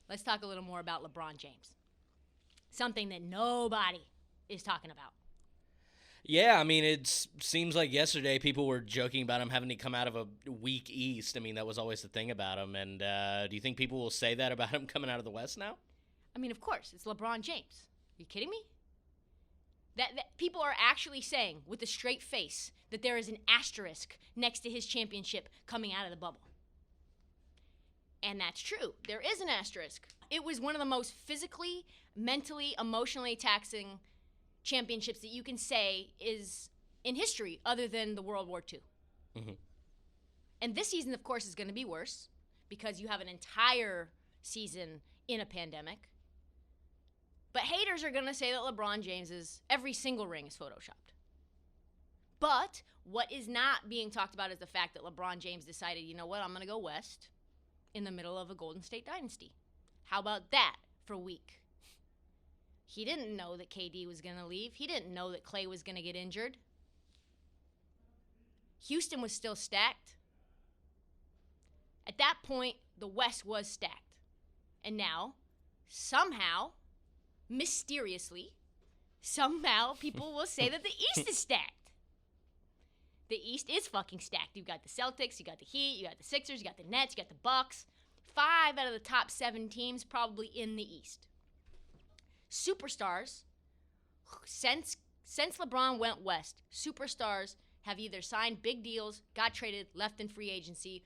let's talk a little more about LeBron James. Something that nobody is talking about. Yeah, I mean, it seems like yesterday people were joking about him having to come out of a weak East. I mean, that was always the thing about him. And do you think people will say that about him coming out of the West now? I mean, of course, it's LeBron James. Are you kidding me? That people are actually saying with a straight face that there is an asterisk next to his championship coming out of the bubble. And that's true. There is an asterisk. It was one of the most physically, mentally, emotionally taxing championships that you can say is in history other than the World War II. Mm-hmm. And this season, of course, is going to be worse because you have an entire season in a pandemic. But haters are going to say that LeBron James's every single ring is photoshopped. But what is not being talked about is the fact that LeBron James decided, you know what, I'm going to go west in the middle of a Golden State dynasty. How about that for a week? He didn't know that KD was going to leave. He didn't know that Klay was going to get injured. Houston was still stacked. At that point, the West was stacked. And now, somehow, mysteriously, people will say that the East is stacked. The East is fucking stacked. You've got the Celtics, you got the Heat, you got the Sixers, you got the Nets, you got the Bucks. 5 out of the top 7 teams probably in the East. Superstars, since LeBron went west, superstars have either signed big deals, got traded, left in free agency,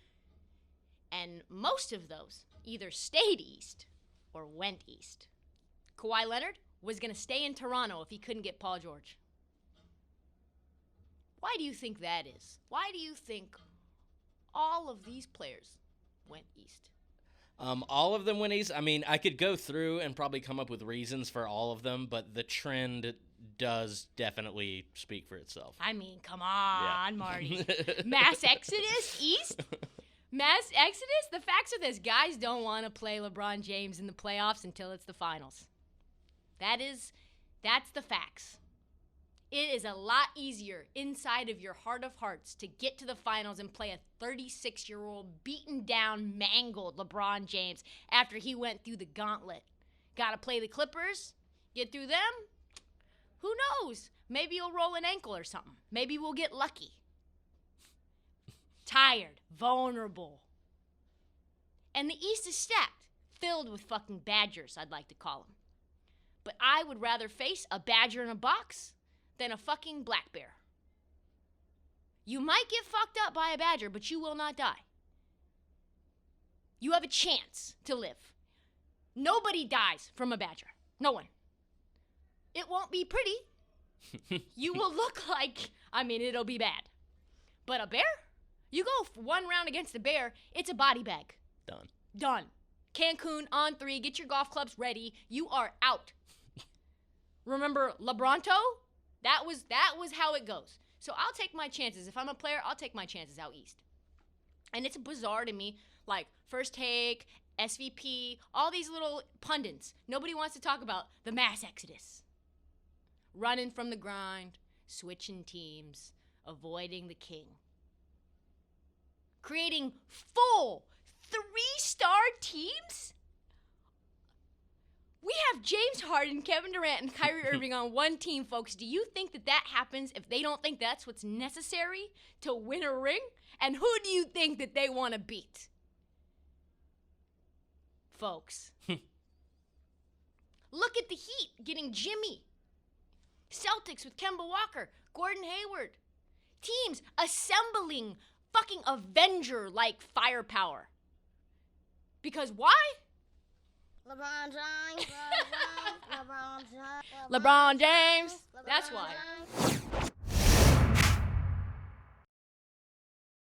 and most of those either stayed east or went east. Kawhi Leonard was going to stay in Toronto if he couldn't get Paul George. Why do you think that is? Why do you think all of these players went east? All of them went east. I mean, I could go through and probably come up with reasons for all of them, but the trend does definitely speak for itself. I mean, come on, yeah. Marty. Mass exodus east? Mass exodus? The facts are this. Guys don't want to play LeBron James in the playoffs until it's the finals. That's the facts. It is a lot easier inside of your heart of hearts to get to the finals and play a 36-year-old, beaten down, mangled LeBron James after he went through the gauntlet. Got to play the Clippers, get through them. Who knows? Maybe you'll roll an ankle or something. Maybe we'll get lucky. Tired, vulnerable. And the East is stacked, filled with fucking badgers, I'd like to call them. But I would rather face a badger in a box than a fucking black bear. You might get fucked up by a badger, but you will not die. You have a chance to live. Nobody dies from a badger. No one. It won't be pretty. You will look like, it'll be bad. But a bear? You go one round against a bear, it's a body bag. Done. Cancun on 3, get your golf clubs ready. You are out. Remember LeBronto? That was how it goes. So I'll take my chances. If I'm a player, I'll take my chances out east. And it's bizarre to me, like First Take, SVP, all these little pundits. Nobody wants to talk about the mass exodus. Running from the grind, switching teams, avoiding the king. Creating full 3-star teams? We have James Harden, Kevin Durant, and Kyrie Irving on one team, folks. Do you think that happens if they don't think that's what's necessary to win a ring? And who do you think that they want to beat? Folks. Look at the Heat getting Jimmy. Celtics with Kemba Walker, Gordon Hayward. Teams assembling fucking Avenger-like firepower. Because why? LeBron James. LeBron James. That's why.